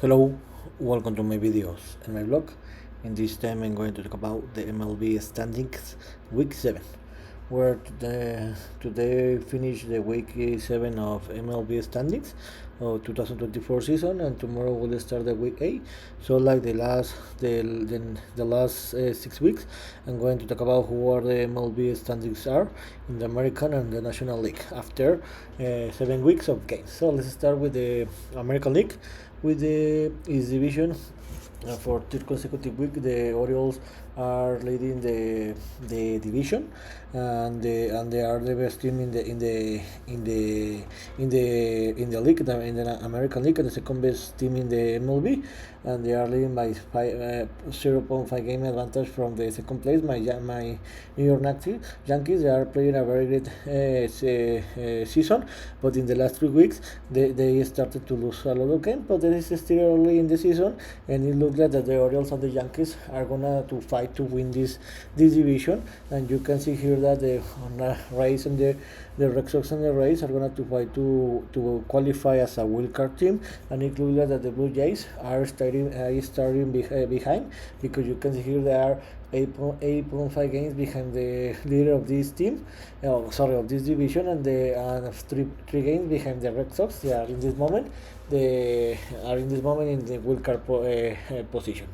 Hello, welcome to my videos and my blog. In this time, I'm going to talk about the MLB Standings Week 7, where today finish the Week 7 of MLB Standings of 2024 season, and tomorrow we'll start the Week 8. So, like the last 6 weeks, I'm going to talk about who are the MLB standings are in the American and the National League after 7 weeks of games. So, let's start with the American League with the East Division. For third consecutive week, the Orioles are leading the division, and they are the best team in the league, in the American League, and the second best team in the MLB, and they are leading by 0.5 game advantage from the second place. My New York Yankees, they are playing a very great season, but in the last 3 weeks they started to lose a lot of games, but it is still early in the season, and it looks like that the Orioles and the Yankees are gonna to fight to win this division. And you can see here that the Rays and the Red Sox and the Rays are gonna to fight to qualify as a wild card team, and it looks like that the Blue Jays are starting behind, because you can see here they are 8.5 games behind the leader of this team, of this division, and they are three games behind the Red Sox. They are in this moment in the wild card position.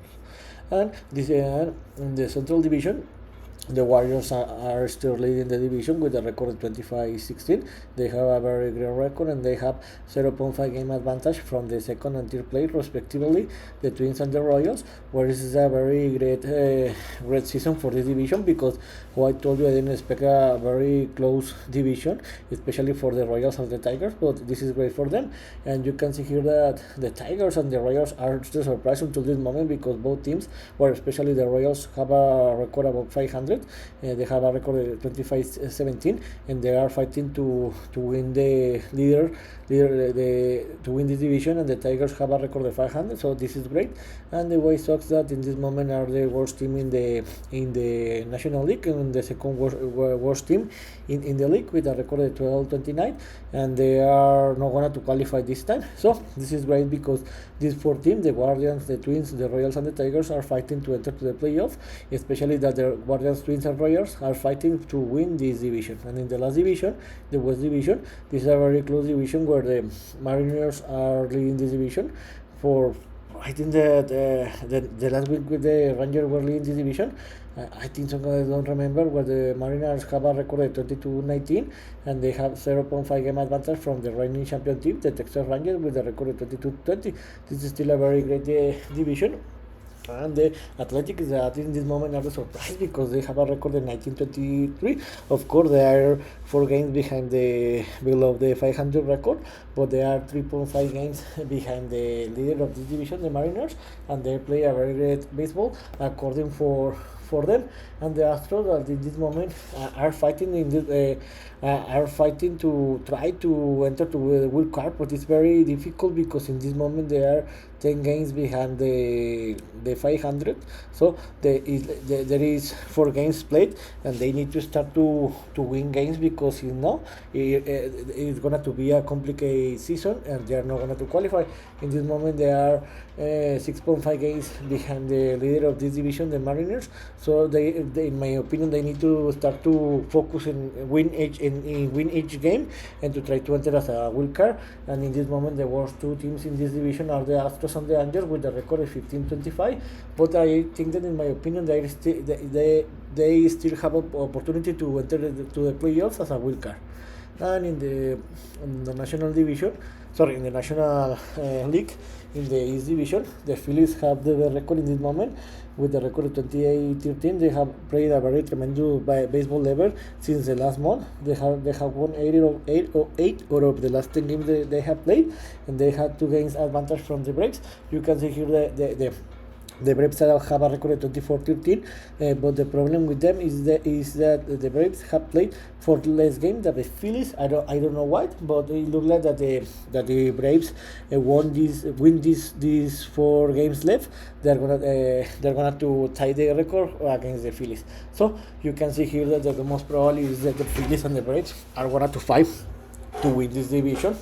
And this in the Central Division, the Warriors are still leading the division with a record of 25-16. They have a very great record, and they have 0.5 game advantage from the second and third place respectively, the Twins and the Royals, where this is a very great season for this division, because I told you I didn't expect a very close division, especially for the Royals and the Tigers, but this is great for them. And you can see here that the Tigers and the Royals are still surprised until this moment, because both teams, or especially the Royals, have a record about 500. They have a record of 25-17, and they are fighting to win the to win this division, and the Tigers have a record of 500, so this is great. And the White Sox, that in this moment are the worst team in the National League, and the second worst team in the league, with a record of 12-29, and they are not going to qualify this time. So this is great, because these four teams, the Guardians, the Twins, the Royals, and the Tigers, are fighting to enter to the playoffs, especially that the Guardians, Twins, and Royals are fighting to win this division. And in the last division, the West Division, this is a very close division, where the Mariners are leading this division. For I think that the last week with the Rangers were leading this division. I think so, I don't remember, where the Mariners have a record of 22-19, and they have 0.5 game advantage from the reigning champion team, the Texas Rangers, with a record of 22-20. This is still a very great division. And the Athletics is in this moment are surprised, because they have a record of 19-23. Of course, they are 4 games below the 500 record, but they are 3.5 games behind the leader of this division, the Mariners, and they play a very great baseball according for them. And the Astros, that in this moment are fighting to try to enter to the wild card, but it's very difficult, because in this moment they are 10 games behind the 500. So there is 4 games played, and they need to start to win games, because it's gonna to be a complicated season, and they are not gonna to qualify. In this moment they are 6.5 games behind the leader of this division, the Mariners. So they, in my opinion, they need to start to focus in win each game, and to try to enter as a wild card. And in this moment, the worst 2 teams in this division are the Astros and the Angels, with a record of 15-25. But I think that, in my opinion, they still have an opportunity to enter to the playoffs as a wild card. And in the National Division, in the National League, in the East Division, the Phillies have the record in this moment, with the record of 28-13. They have played a very tremendous baseball level since the last month. They have won 8 out of the last 10 games they have played, and they had 2 games advantage from the Braves. You can see here the Braves have a record of 24-13, but the problem with them is that the Braves have played 4 less games than the Phillies. I don't know why, but it looks like that the Braves win these 4 games left. They're gonna to tie the record against the Phillies. So you can see here that the most probably is that the Phillies and the Braves are gonna to fight to win this division.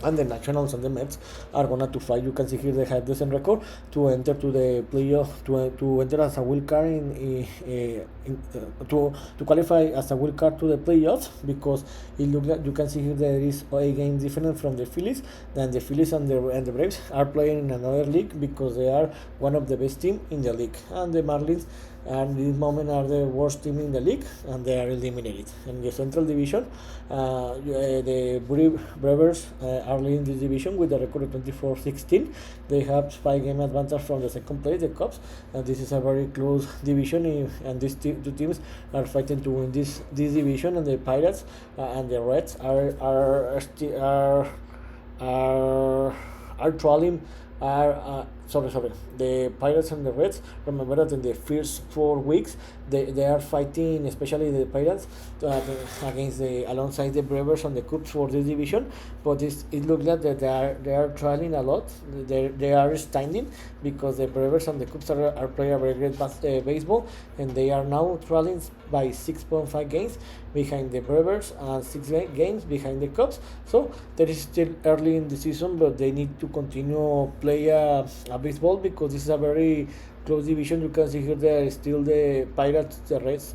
and the Nationals and the Mets are gonna to fight. You can see here they have the same record to enter to the playoff, to enter as a wild card to qualify as a wild card to the playoffs, because it looks like you can see here there is a game different from the Phillies. Then the Phillies and the Braves are playing in another league because they are one of the best team in the league, and the Marlins and this moment are the worst team in the league, and they are eliminated. In the Central Division, the Brewers are leading this division with a record of 24-16. They have 5-game advantage from the second place, the Cubs, and this is a very close division. And these two teams are fighting to win this division. And the Pirates and the Reds are trolling. Sorry. The Pirates and the Reds. Remember that in the first 4 weeks, they are fighting, especially the Pirates, against alongside the Brewers and the Cubs for this division. But it looks like that they are trailing a lot. They are standing because the Brewers and the Cubs are playing a very great baseball, and they are now trailing by 6.5 games behind the Brewers and 6 games behind the Cubs. So there is still early in the season, but they need to continue play a baseball, because this is a very close division. You can see here there is still the Pirates, the Reds,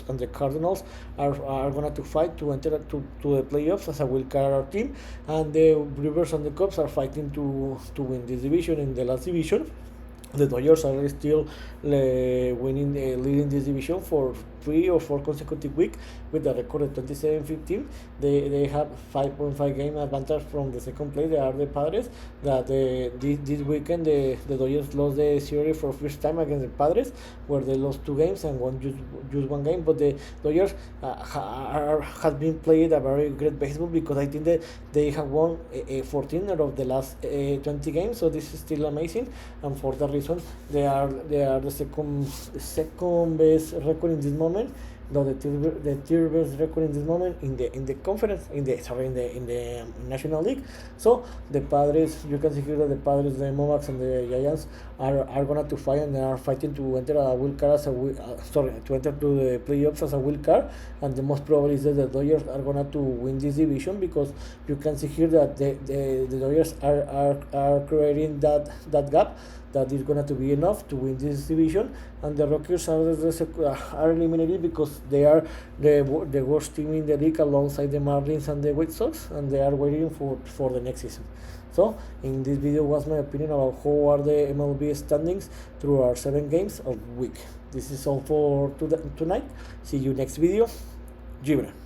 and the Cardinals are gonna to fight to enter to the playoffs as a wild card team, and the Brewers and the Cubs are fighting to win this division. In the last division, the Dodgers are still leading this division for 3 or 4 consecutive weeks with a record of 27-15. They have 5.5 game advantage from the second place. They are the Padres. That this weekend the Dodgers lost the series for first time against the Padres, where they lost 2 games and won just 1 game. But the Dodgers have been played a very great baseball, because I think that they have won 14 out of the last 20 games. So this is still amazing, and for that reason they are the second best record in this moment. No, the third best record in this moment in the conference, in the National League. So the Padres, you can see here that the Padres, the Mohawks, and the Giants are gonna to fight, and they are fighting to enter a wild card to enter to the playoffs as a wild card. And the most probable is that the Dodgers are gonna to win this division, because you can see here that the Dodgers are creating that gap that is going to be enough to win this division. And the Rockies are eliminated because they are the worst team in the league, alongside the Marlins and the White Sox, and they are waiting for the next season. So in this video was my opinion about how are the MLB standings through our 7 games of week. This is all for tonight. See you next video. Gibran.